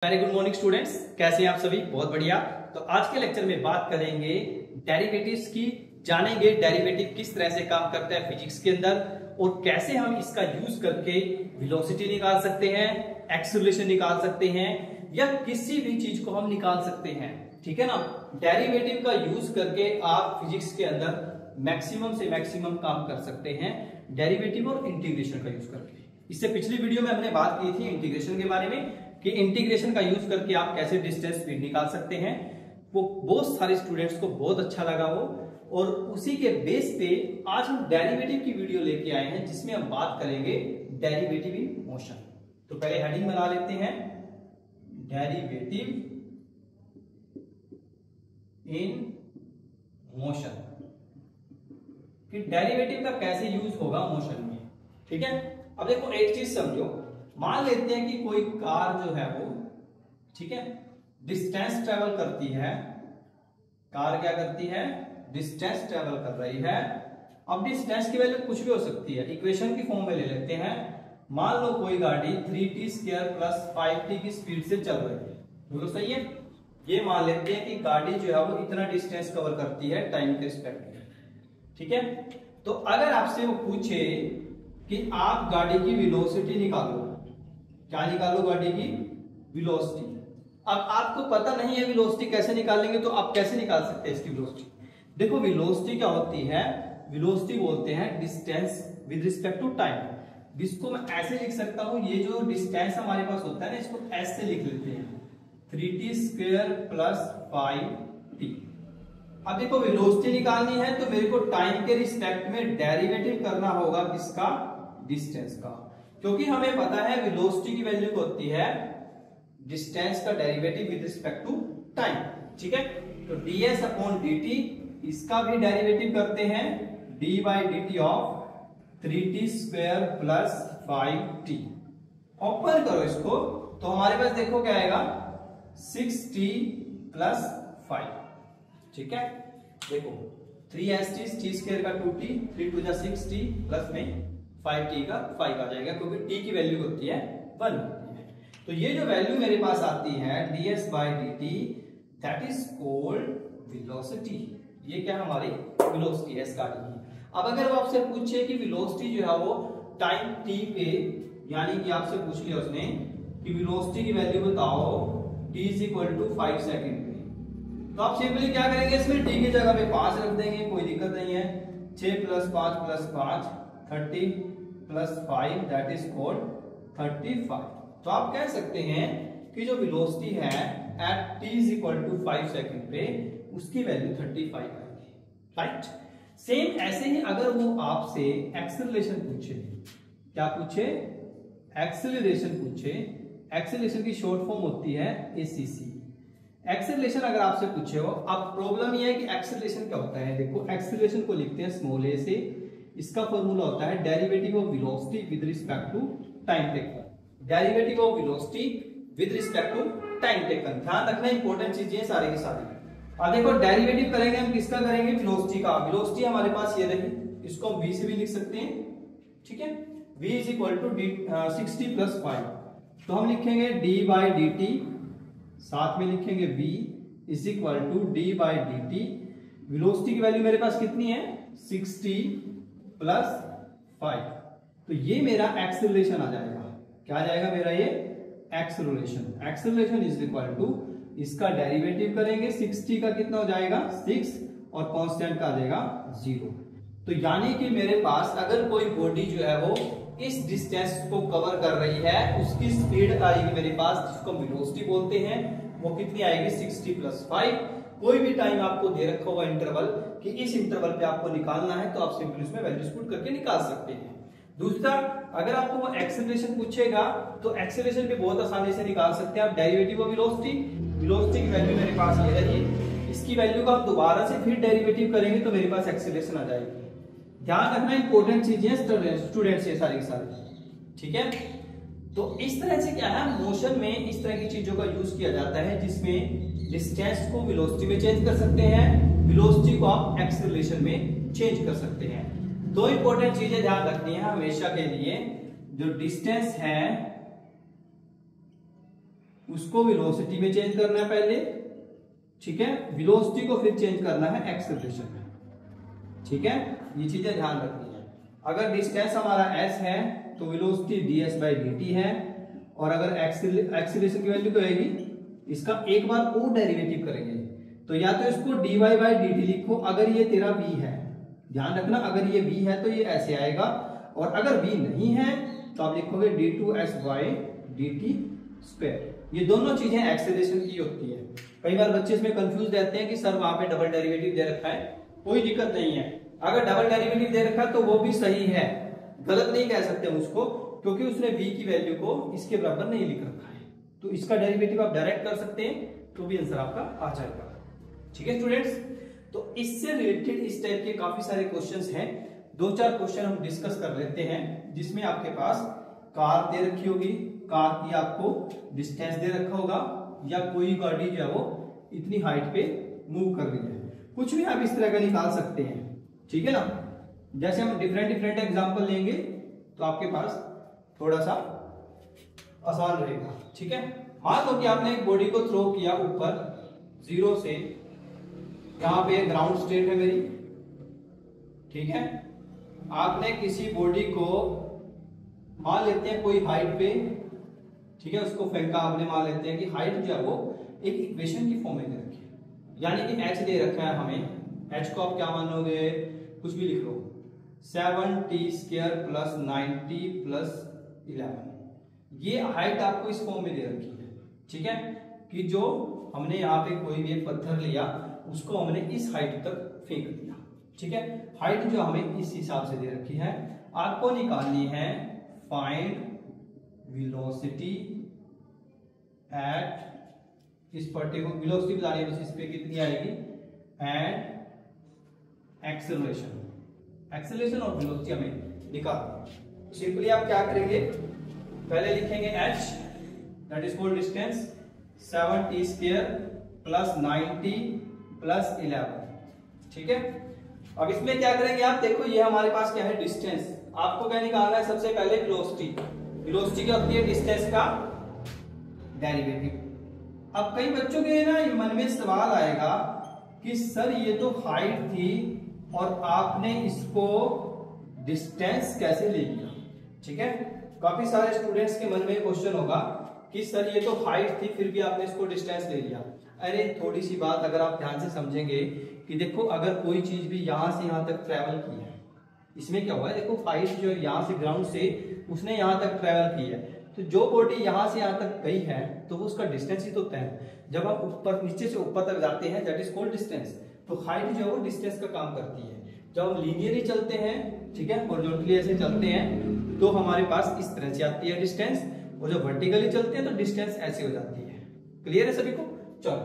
Very good morning students, कैसे हैं आप सभी? बहुत बढ़िया। तो आज के लेक्चर में बात करेंगे डेरिवेटिव्स की। जानेंगे डेरिवेटिव किस तरह से काम करता है फिजिक्स के अंदर और कैसे हम इसका यूज करके वेलोसिटी निकाल सकते हैं, एक्सेलरेशन निकाल सकते हैं या किसी भी चीज को हम निकाल सकते हैं। ठीक है ना। डेरिवेटिव का यूज करके आप फिजिक्स के अंदर मैक्सिमम से मैक्सिमम काम कर सकते हैं डेरिवेटिव और इंटीग्रेशन का यूज करके। इससे पिछली वीडियो में हमने बात की थी इंटीग्रेशन के बारे में कि इंटीग्रेशन का यूज करके आप कैसे डिस्टेंस स्पीड निकाल सकते हैं। वो बहुत सारे स्टूडेंट्स को बहुत अच्छा लगा वो, और उसी के बेस पे आज हम डेरिवेटिव की वीडियो लेके आए हैं जिसमें हम बात करेंगे डेरिवेटिव इन मोशन। तो पहले हेडिंग बना लेते हैं, डेरिवेटिव इन मोशन, कि डेरिवेटिव का कैसे यूज होगा मोशन में। ठीक है। अब देखो एक चीज समझो, मान लेते हैं कि कोई कार जो है वो, ठीक है, डिस्टेंस ट्रेवल करती है। कार क्या करती है? डिस्टेंस ट्रेवल कर रही है। अब डिस्टेंस की वैल्यू कुछ भी हो सकती है, इक्वेशन की फॉर्म में ले लेते हैं। मान लो कोई गाड़ी 3t² + 5t की स्पीड से चल रही है, बिल्कुल सही है। ये मान लेते हैं कि गाड़ी जो है वो इतना डिस्टेंस कवर करती है टाइम के रिस्पेक्ट में। ठीक है। तो अगर आपसे वो पूछे कि आप गाड़ी की वेलोसिटी निकालो, क्या निकालो? गाड़ी की वेलोसिटी। अब आपको पता नहीं है वेलोसिटी कैसे निकालेंगे, तो आप कैसे निकाल सकते हैं इसकी वेलोसिटी? देखो वेलोसिटी क्या होती है? वेलोसिटी बोलते हैं distance with respect to time. जिसको मैं ऐसे लिख सकता हूं, ये जो डिस्टेंस हमारे पास होता है ना, इसको ऐसे लिख लेते हैं 3t² + 5t। अब देखो वेलोसिटी निकालनी है तो मेरे को टाइम के रिस्पेक्ट में डेरिवेटिव करना होगा किसका? डिस्टेंस का। क्योंकि हमें पता है वेलोसिटी की वैल्यू होती है डिस्टेंस का derivative with respect to time. ठीक है। तो ds/dt, इसका भी डेरिवेटिव करते हैं d/dt of 3t² + 5t। Open करो इसको तो हमारे पास देखो क्या आएगा, 6t + 5। ठीक है। देखो 3st t² का 2t, 3 × 6t प्लस में 5t का 5 आ जाएगा, क्योंकि t की वैल्यू होती है 1 होती है। तो ये जो वैल्यू मेरे पास आती है ds/dt, that is called velocity. ये क्या हमारी वेलोसिटी है इस गाड़ी की। अब अगर वो आपसे पूछे कि वेलोसिटी जो है वो टाइम t पे, यानी कि आपसे पूछ लिया उसने कि वेलोसिटी की वैल्यू बताओ t = 5 सेकंड पे, तो आप सिंपली क्या करेंगे, इसमें t की जगह पे 5 रख देंगे, कोई दिक्कत नहीं है। 6 + 5 + 5 30 + 5 दैट इज कॉल्ड 35। तो आप कह सकते हैं कि जो वेलोसिटी है एट t = 5 सेकंड पे, उसकी वैल्यू 35 आएगी। राइट। सेम ऐसे ही अगर वो आपसे एक्सेलरेशन पूछे, क्या पूछे? एक्सेलरेशन पूछे। एक्सेलरेशन की शॉर्ट फॉर्म होती है ACC। एक्सेलरेशन अगर आपसे पूछे हो, अब प्रॉब्लम ये है कि एक्सेलरेशन क्या होता है। देखो एक्सेलरेशन को लिखते हैं स्मॉल a से। इसका फॉर्मूला होता है derivative of velocity with respect to time taken. Derivative of velocity with respect to time taken. ध्यान रखना इंपॉर्टेंट चीजें हैं सारी की सारी। अब देखो डेरिवेटिव करेंगे हम किसका करेंगे? वेलोसिटी का। वेलोसिटी हमारे पास ये रही, इसको हम v से भी लिख सकते हैं। ठीक है। v = 60 + 5, तो हम लिखेंगे d/dt, साथ में लिखेंगे v = d/dt। वेलोसिटी की वैल्यू मेरे पास कितनी है? 60 + 5। तो ये मेरा एक्सेलरेशन आ जाएगा। क्या आ जाएगा मेरा? ये एक्सेलरेशन। एक्सेलरेशन = इसका डेरिवेटिव करेंगे, 60 का कितना हो जाएगा? 6, और कांस्टेंट का आ जाएगा 0। तो यानी कि मेरे पास अगर कोई बॉडी जो है वो इस डिस्टेंस को कवर कर रही है, उसकी स्पीड आएगी मेरे पास, जिसको वेलोसिटी बोलते हैं, वो कितनी आएगी? 60 + 5। कोई भी टाइम आपको दे रखा होगा इंटरवल कि इस इंटरवल पे आपको निकालना है, तो आप सिंपली उसमें वैल्यूज पुट करके निकाल सकते हैं। दूसरा, अगर आपको वो एक्सेलरेशन पूछेगा तो एक्सेलरेशन भी बहुत आसानी से निकाल सकते हैं आप। डेरिवेटिव ऑफ वेलोसिटी, वेलोसिटी की वैल्यू मेरे पास ये रही, इसकी वैल्यू का आप दोबारा से फिर डेरिवेटिव करेंगे तो मेरे पास एक्सेलरेशन आ जाएगी। ध्यान रखना इंपॉर्टेंट चीजें स्टूडेंट्स ये सारी सारी। ठीक है। तो इस तरह से क्या है, मोशन में इस तरह की चीजों का यूज किया जाता है जिसमें डिस्टेंस को वेलोसिटी में चेंज कर सकते हैं, वेलोसिटी को आप एक्सेलरेशन में चेंज कर सकते हैं। दो इंपॉर्टेंट चीजें ध्यान रखनी है हमेशा के लिए। जो डिस्टेंस है उसको वेलोसिटी में चेंज करना है पहले, ठीक है, वेलोसिटी को फिर चेंज करना है एक्सेलरेशन में, ठीक है, ये चीजें ध्यान रखनी है। अगर डिस्टेंस हमारा s है तो वेलोसिटी ds/dt है, और अगर एक्सेलरेशन की वैल्यू क्या होगी, इसका एक बार और डेरिवेटिव करेंगे, तो या तो इसको dy/dt लिखो अगर ये तेरा v है, ध्यान रखना अगर ये v है तो ये ऐसे आएगा, और अगर v नहीं है तो आप लिखोगे d2s/dt स्क्वायर। ये दोनों चीजें एक्सेलरेशन की होती है। कई बार बच्चे इसमें कंफ्यूज रहते हैं कि सर वहां पे डबल डेरिवेटिव दे रखा है, कोई दिक्कत नहीं है, अगर डबल डेरिवेटिव दे रखा है तो वो भी सही है, गलत नहीं कह सकते उसको, क्योंकि उसने v की वैल्यू को इसके बराबर नहीं लिख रखा है, तो इसका डेरिवेटिव आप डायरेक्ट कर सकते हैं, तो भी आंसर आपका आ जाएगा। ठीक है स्टूडेंट्स, तो इससे रिलेटेड इस टाइप के काफी सारे क्वेश्चंस हैं, 2-4 क्वेश्चन हम डिस्कस कर लेते हैं, जिसमें आपके पास कार दे रखी होगी, कार की आपको डिस्टेंस दे रखा होगा, या कोई गाड़ी जो है वो इतनी हाइट पे मूव कर रही है, कुछ भी आप इस तरह का निकाल सकते हैं, ठीक है ना। जैसे हम डिफरेंट एग्जांपल लेंगे तो आपके पास थोड़ा सा आसान रहेगा, ठीक है। मान लो कि आपने एक बॉडी को थ्रो किया ऊपर 0 से, यहां पे ग्राउंड स्टेट है मेरी, ठीक है, आपने किसी बॉडी को मान लेते हैं कोई हाइट पे, ठीक है, उसको फेंका आपने, मान लेते हैं कि हाइट जो है वो एक इक्वेशन की फॉर्म में दे रखी है, यानी कि h दे रखा है हमें, h को आप क्या मानोगे, कुछ भी लिख लो, 7t² + 9t + 11, ये हाइट आपको इस फॉर्म में दे रखी है, ठीक है, कि जो हमने यहाँ पे कोई भी एक पत्थर लिया उसको हमने इस हाइट तक फेंक दिया, ठीक है, हाइट जो हमें इस हिसाब से दे रखी है। आपको निकालनी है फाइंड वेलोसिटी एट, इस पर्टिकुलर वेलोसिटी बतानी है बस, इस पे कितनी आएगी, एंड एक्सेलरेशन और वेलोसिटी हमें निकालनी। सिंपली आप क्या करेंगे, पहले लिखेंगे h, that is called distance, 7t² + 9t + 11, ठीक है। अब इसमें क्या करेंगे आप, देखो ये हमारे पास क्या है, डिस्टेंस, आपको क्या निकालना है, सबसे पहले वेलोसिटी, वेलोसिटी क्या होती है, डिस्टेंस का डेरिवेटिव। अब कई बच्चों के ना मन में सवाल आएगा कि सर ये तो हाइट थी और आपने इसको डिस्टेंस कैसे ले लिया, ठीक है, काफी सारे स्टूडेंट्स के मन में क्वेश्चन होगा कि सर ये तो हाइट थी फिर भी आपने इसको डिस्टेंस ले लिया। अरे थोड़ी सी बात अगर आप ध्यान से समझेंगे कि देखो अगर कोई चीज भी यहां से यहां तक ट्रेवल की है, इसमें क्या हुआ है, देखो हाइट जो यहाँ से ग्राउंड से उसने यहाँ तक ट्रेवल की है, तो जो बॉडी यहाँ से यहाँ तक गई है तो वो उसका डिस्टेंस ही तो तय है। जब आप ऊपर नीचे से ऊपर तक जाते हैं दैट इज कॉल्ड डिस्टेंस, तो हाइट जो है वो डिस्टेंस का काम करती है। जब हम लीनियरली चलते हैं, ठीक है, हॉरिजॉन्टली ऐसे चलते हैं तो हमारे पास इस तरह से आती है डिस्टेंस, और जब वर्टिकली चलते हैं तो डिस्टेंस ऐसे हो जाती है। क्लियर है सभी को? चलो,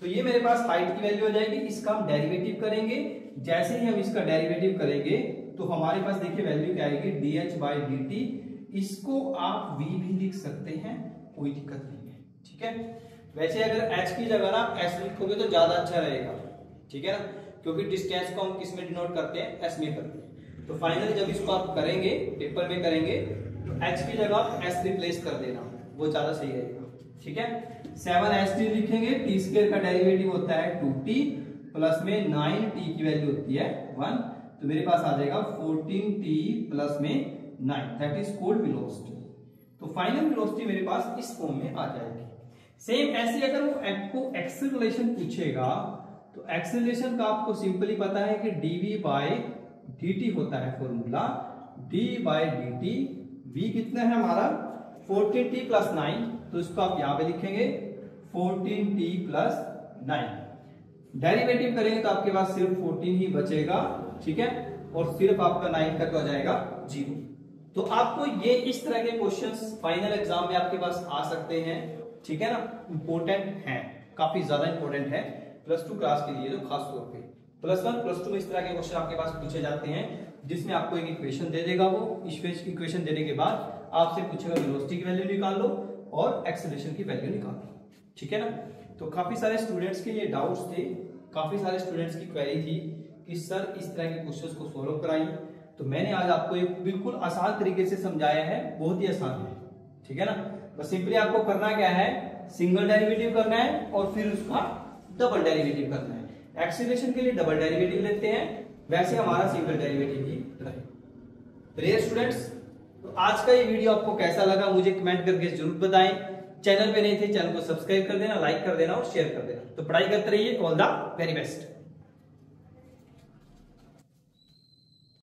तो ये मेरे पास हाइट की वैल्यू हो जाएगी, इसका हम डेरिवेटिव करेंगे। जैसे ही हम इसका डेरिवेटिव करेंगे तो हमारे पास देखिए वैल्यू क्या आएगी, dh/dt। इसको आप v भी लिख सकते हैं, कोई दिक्कत नहीं है, ठीक है। वैसे अगर h की जगह ना s लिखोगे तो ज्यादा अच्छा रहेगा, ठीक है ना, क्योंकि डिस्टेंस को हम किस में डिनोट करते हैं, s में करते हैं। तो फाइनली जब इसको आप करेंगे, पेपर में करेंगे, तो h की जगह आप s रिप्लेस कर देना, वो ज्यादा सही रहेगा, ठीक है। 7st लिखेंगे, t² का डेरिवेटिव होता है 2t, प्लस में 9t की वैल्यू होती है 1, तो मेरे पास आ जाएगा 14t प्लस में 9, दैट इज कॉल्ड वेलोसिटी। तो फाइनल वेलोसिटी मेरे पास इस फॉर्म में आ जाएगी। सेम ऐसे अगर वो आपको एक्सेलरेशन पूछेगा तो एक्सेलरेशन का आपको सिंपली पता है कि dv/dt होता है फॉर्मूला, d/dt, v कितना है हमारा 14t प्लस 9, तो इसको आप यहां पे लिखेंगे 14t प्लस 9। डेरिवेटिव करेंगे तो आपके पास सिर्फ 14 ही बचेगा, ठीक है, और सिर्फ आपका 9 का हो जाएगा 0। तो आपको ये इस तरह के क्वेश्चंस फाइनल एग्जाम में आपके पास आ सकते हैं, ठीक है ना, इंपॉर्टेंट है, काफी ज्यादा इंपॉर्टेंट है +2 क्लास के लिए, तो खास तौर पे +1 +2 में इस तरह के क्वेश्चन आपके पास पूछे जाते हैं, जिसमें आपको एक इक्वेशन दे देगा, वो इक्वेशन देने के बाद आपसे पूछेगा वेलोसिटी की वैल्यू निकाल लो और एक्सेलरेशन की वैल्यू निकाल लो, ठीक है ना। तो काफी सारे स्टूडेंट्स के ये डाउट्स थे, काफी सारे स्टूडेंट्स की क्वेरी थी कि सर इस तरह के क्वेश्चंस को सॉल्व कराइए, तो मैंने आज आपको एक बिल्कुल आसान तरीके से समझाया है, बहुत ही आसान है, ठीक है ना। बस सिंपली आपको करना क्या है, सिंगल डेरिवेटिव करना है और फिर उसका डबल डेरिवेटिव करना है। एक्सीलरेशन के लिए डबल डेरिवेटिव लेते हैं, वैसे हमारा सिंगल डेरिवेटिव ही रहे। डियर स्टूडेंट्स, तो आज का ये वीडियो आपको कैसा लगा मुझे कमेंट करके जरूर बताएं। चैनल पे नहीं थे, चैनल को सब्सक्राइब कर देना, लाइक कर देना और शेयर कर देना। तो पढ़ाई करते रहिए। All the very best.